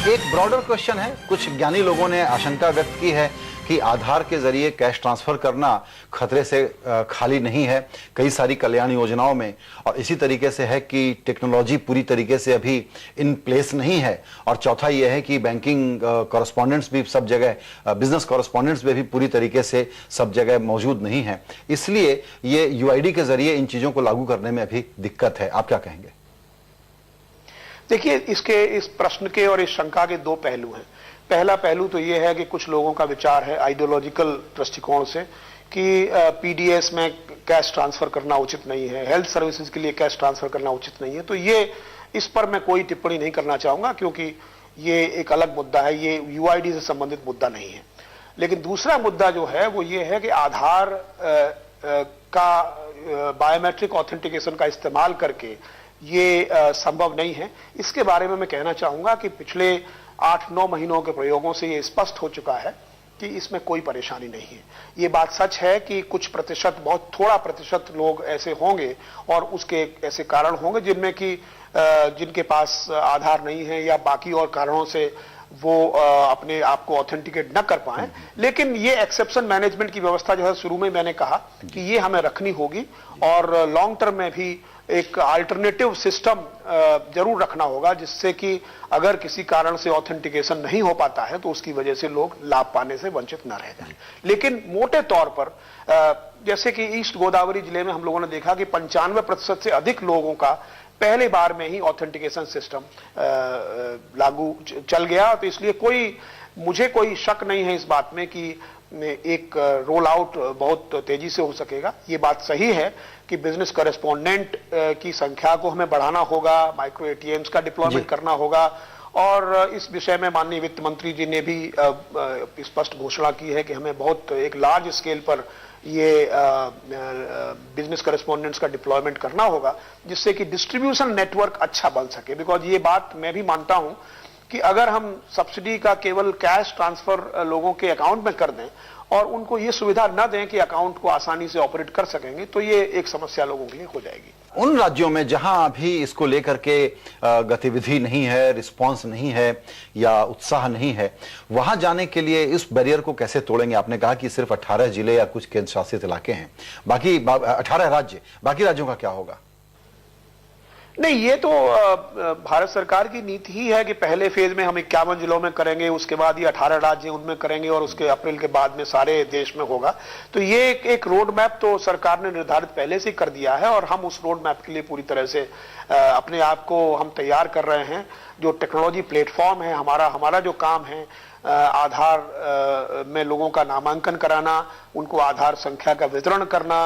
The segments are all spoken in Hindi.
एक ब्रॉडर क्वेश्चन है, कुछ ज्ञानी लोगों ने आशंका व्यक्त की है कि आधार के जरिए कैश ट्रांसफर करना खतरे से खाली नहीं है कई सारी कल्याण योजनाओं में, और इसी तरीके से है कि टेक्नोलॉजी पूरी तरीके से अभी इन प्लेस नहीं है, और चौथा यह है कि बैंकिंग कॉरेस्पॉन्डेंट्स भी सब जगह, बिजनेस कॉरेस्पॉन्डेंट्स भी पूरी तरीके से सब जगह मौजूद नहीं है, इसलिए ये यूआईडी के जरिए इन चीजों को लागू करने में अभी दिक्कत है। आप क्या कहेंगे? देखिए, इस प्रश्न के और इस शंका के दो पहलू हैं। पहला पहलू तो यह है कि कुछ लोगों का विचार है आइडियोलॉजिकल दृष्टिकोण से कि पीडीएस में कैश ट्रांसफर करना उचित नहीं है, हेल्थ सर्विसेज के लिए कैश ट्रांसफर करना उचित नहीं है। तो ये, इस पर मैं कोई टिप्पणी नहीं करना चाहूंगा क्योंकि ये एक अलग मुद्दा है, ये यूआईडी से संबंधित मुद्दा नहीं है। लेकिन दूसरा मुद्दा जो है वो ये है कि आधार का बायोमेट्रिक ऑथेंटिकेशन का इस्तेमाल करके ये संभव नहीं है। इसके बारे में मैं कहना चाहूंगा कि पिछले 8-9 महीनों के प्रयोगों से ये स्पष्ट हो चुका है कि इसमें कोई परेशानी नहीं है। ये बात सच है कि कुछ प्रतिशत, बहुत थोड़ा प्रतिशत लोग ऐसे होंगे और उसके ऐसे कारण होंगे जिनमें कि जिनके पास आधार नहीं है या बाकी और कारणों से वो अपने आप को ऑथेंटिकेट न कर पाए। लेकिन ये एक्सेप्शन मैनेजमेंट की व्यवस्था जो है, शुरू में मैंने कहा कि ये हमें रखनी होगी और लॉन्ग टर्म में भी एक अल्टरनेटिव सिस्टम जरूर रखना होगा, जिससे कि अगर किसी कारण से ऑथेंटिकेशन नहीं हो पाता है तो उसकी वजह से लोग लाभ पाने से वंचित न रह जाएं। लेकिन मोटे तौर पर जैसे कि ईस्ट गोदावरी जिले में हम लोगों ने देखा कि 95% से अधिक लोगों का पहली बार में ही ऑथेंटिकेशन सिस्टम लागू चल गया। तो इसलिए मुझे कोई शक नहीं है इस बात में कि एक रोल आउट बहुत तेजी से हो सकेगा। ये बात सही है कि बिजनेस कॉरेस्पॉन्डेंट की संख्या को हमें बढ़ाना होगा, माइक्रो एटीएम्स का डिप्लॉयमेंट करना होगा, और इस विषय में माननीय वित्त मंत्री जी ने भी स्पष्ट घोषणा की है कि हमें बहुत एक लार्ज स्केल पर ये बिजनेस कॉरेस्पॉन्डेंट्स का डिप्लॉयमेंट करना होगा, जिससे कि डिस्ट्रीब्यूशन नेटवर्क अच्छा बन सके। बिकॉज ये बात मैं भी मानता हूं कि अगर हम सब्सिडी का केवल कैश ट्रांसफर लोगों के अकाउंट में कर दें और उनको ये सुविधा न दें कि अकाउंट को आसानी से ऑपरेट कर सकेंगे, तो ये एक समस्या लोगों के लिए हो जाएगी। उन राज्यों में जहां अभी इसको लेकर के गतिविधि नहीं है, रिस्पांस नहीं है या उत्साह नहीं है, वहां जाने के लिए इस बैरियर को कैसे तोड़ेंगे? आपने कहा कि सिर्फ 18 जिले या कुछ केंद्र शासित इलाके हैं, बाकी 18 राज्य, बाकी राज्यों का क्या होगा? नहीं, ये तो भारत सरकार की नीति ही है कि पहले फेज में हम 51 जिलों में करेंगे, उसके बाद ये 18 राज्य उनमें करेंगे और उसके अप्रैल के बाद में सारे देश में होगा। तो ये एक रोड मैप तो सरकार ने निर्धारित पहले से कर दिया है और हम उस रोड मैप के लिए पूरी तरह से अपने आप को हम तैयार कर रहे हैं। जो टेक्नोलॉजी प्लेटफॉर्म है हमारा जो काम है, आधार में लोगों का नामांकन कराना, उनको आधार संख्या का वितरण करना,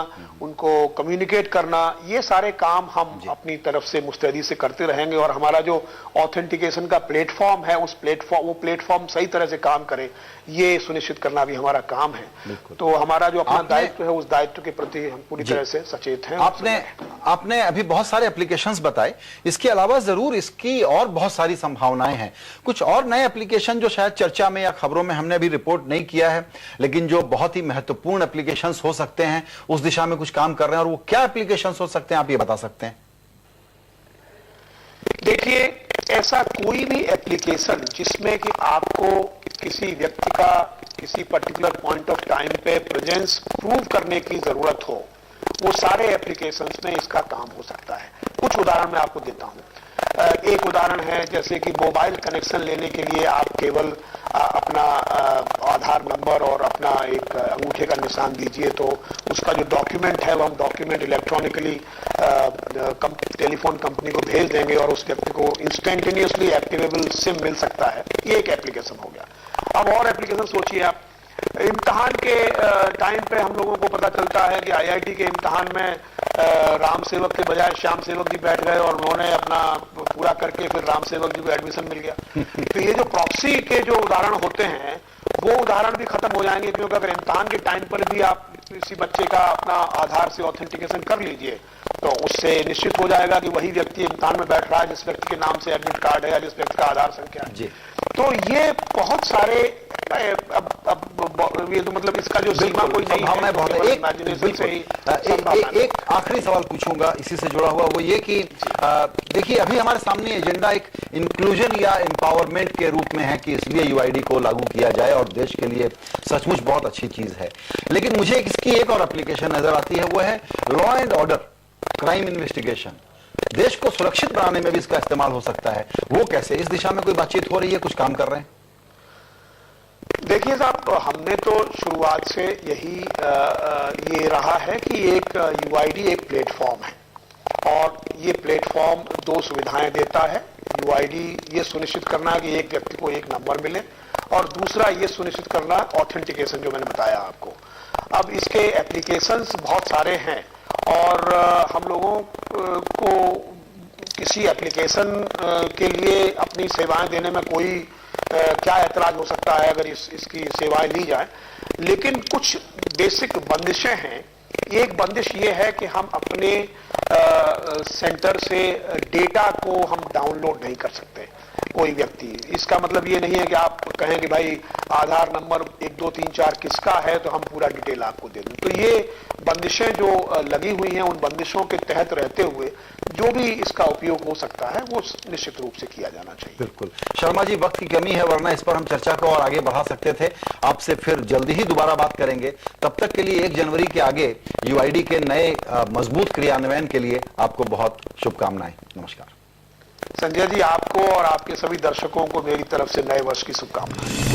उनको कम्युनिकेट करना, ये सारे काम हम अपनी तरफ से मुस्तैदी से करते रहेंगे। और हमारा जो ऑथेंटिकेशन का प्लेटफॉर्म है, वो प्लेटफॉर्म सही तरह से काम करे, ये सुनिश्चित करना भी हमारा काम है। तो हमारा जो अपना दायित्व है, उस दायित्व के प्रति हम पूरी तरह से सचेत हैं। आपने अभी बहुत सारे एप्लीकेशंस बताए, इसके अलावा जरूर इसकी और बहुत सारी संभावनाएं हैं। कुछ और नए एप्लीकेशन जो शायद चर्चा में या खबरों में हमने अभी रिपोर्ट नहीं किया है, लेकिन जो बहुत ही महत्वपूर्ण एप्लीकेशंस हो सकते हैं, उस दिशा में कुछ काम कर रहे हैं, और वो क्या एप्लीकेशंस हो सकते हैं, आप ये बता सकते हैं? देखिए, ऐसा कोई भी एप्लीकेशन जिसमें कि आपको किसी व्यक्ति का किसी पर्टिकुलर पॉइंट ऑफ टाइम पे प्रेजेंस प्रूव करने की जरूरत हो, वो सारे एप्लीकेशंस में इसका काम हो सकता है। कुछ उदाहरण मैं आपको देता हूं। एक उदाहरण है जैसे कि मोबाइल कनेक्शन लेने के लिए आप केवल अपना आधार नंबर और अपना एक अंगूठे का निशान दीजिए, तो उसका जो डॉक्यूमेंट है वो हम डॉक्यूमेंट इलेक्ट्रॉनिकली टेलीफोन कंपनी को भेज देंगे और उस व्यक्ति को इंस्टेंटेनियसली एक्टिवेबल सिम मिल सकता है। ये एक एप्लीकेशन हो गया। अब और एप्लीकेशन सोचिए आप, इम्तिहान के टाइम पे हम लोगों को पता चलता है कि आईआईटी के इम्तिहान में राम सेवक के बजाय श्याम सेवक जी बैठ गए और उन्होंने अपना पूरा करके फिर राम सेवक जी को एडमिशन मिल गया। तो ये जो प्रॉक्सी के जो उदाहरण होते हैं, वो उदाहरण भी खत्म हो जाएंगे, क्योंकि अगर इम्तिहान के टाइम पर भी आप किसी बच्चे का अपना आधार से ऑथेंटिकेशन कर लीजिए, तो उससे निश्चित हो जाएगा कि वही व्यक्ति इम्तिहान में बैठ रहा है जिस व्यक्ति के नाम से एडमिट कार्ड है या जिस व्यक्ति का आधार संख्या है। तो ये बहुत सारे अब ये तो मतलब इसका जो सीमा कोई नहीं है, संभावनाएं बहुत है। इमेजिनेशन से ही संभावना है। एक आखिरी सवाल पूछूंगा इसी से जुड़ा हुआ, वो ये कि देखिए अभी हमारे सामने एजेंडा एक इंक्लूजन या एम्पावरमेंट के रूप में है कि इसलिए यूआईडी को लागू किया जाए और देश के लिए सचमुच बहुत अच्छी चीज है, लेकिन मुझे इसकी एक और एप्लीकेशन नजर आती है, वो है law and order, crime investigation. देश को सुरक्षित बनाने में भी इसका इस्तेमाल हो सकता है, वो कैसे? इस दिशा में कोई बातचीत हो रही है, कुछ काम कर रहे हैं? देखिए साहब, हमने तो शुरुआत से यही ये रहा है कि एक यूआईडी एक प्लेटफॉर्म है और ये प्लेटफॉर्म दो सुविधाएं देता है। यूआईडी ये सुनिश्चित करना कि एक व्यक्ति को एक नंबर मिले और दूसरा ये सुनिश्चित करना ऑथेंटिकेशन, जो मैंने बताया आपको। अब इसके एप्लीकेशंस बहुत सारे हैं और हम लोगों को किसी एप्लीकेशन के लिए अपनी सेवाएं देने में कोई क्या ऐतराज हो सकता है अगर इसकी सेवाएं ली जाए, लेकिन कुछ बेसिक बंदिशें हैं। एक बंदिश ये है कि हम अपने सेंटर से डेटा को हम डाउनलोड नहीं कर सकते कोई व्यक्ति। इसका मतलब ये नहीं है कि आप कहें कि भाई आधार नंबर 1 2 3 4 किसका है तो हम पूरा डिटेल आपको दे दें। तो ये बंदिशें जो लगी हुई हैं, उन बंदिशों के तहत रहते हुए जो भी इसका उपयोग हो सकता है वो निश्चित रूप से किया जाना चाहिए। बिल्कुल। शर्मा जी, वक्त की कमी है, वरना इस पर हम चर्चा को और आगे बढ़ा सकते थे। आपसे फिर जल्दी ही दोबारा बात करेंगे। तब तक के लिए 1 जनवरी के आगे यूआईडी के नए मजबूत क्रियान्वयन के लिए आपको बहुत शुभकामनाएं। नमस्कार। संजय जी, आपको और आपके सभी दर्शकों को मेरी तरफ से नए वर्ष की शुभकामनाएं।